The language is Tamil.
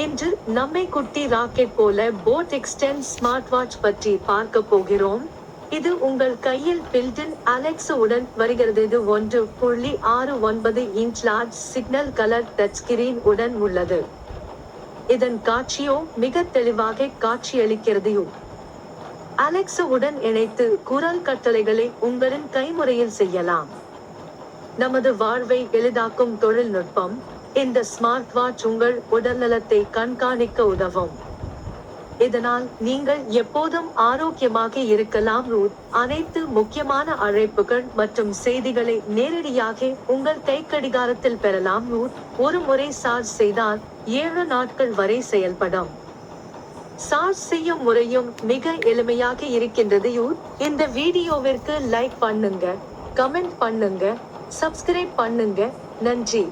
இன்று நம்மை குட்டி ராக்கெட் போல போட் எக்ஸ்டெண்ட் ஸ்மார்ட் வாட்ச் பற்றி பார்க்க போகிறோம். இது உங்கள் கையில் பில்டின் அலெக்ஸா உடன் வருகிறது. இது 1.69 inch large signal colour touch screen உடன் உள்ளது. இதன் காட்சியோ மிக தெளிவாக காட்சியளிக்கிறது. அலெக்ஸா உடன் இணைத்து குரல் கட்டளைகளை உங்களின் கைமுறையில் செய்யலாம். நமது வாழ்வை எளிதாக்கும் தொழில்நுட்பம். இந்த ஸ்மார்ட் வாட்ச் உங்கள் உடல்நலத்தை கண்காணிக்க உதவும். இதனால் நீங்கள் எப்போதும் ஆரோக்கியமாக இருக்கலாம். அனைத்து முக்கியமான அழைப்புகள் மற்றும் செய்திகளை நேரடியாக உங்கள் கைக்கடிகாரத்தில் பெறலாம். ஒரு முறை சார்ஜ் செய்தால் 7 நாட்கள் வரை செயல்படும். சார்ஜ் செய்யும் முறையும் மிக எளிமையாக இருக்கின்றது. இந்த வீடியோவிற்கு லைக் பண்ணுங்க, கமெண்ட் பண்ணுங்க, சப்ஸ்கிரைப் பண்ணுங்க. நன்றி.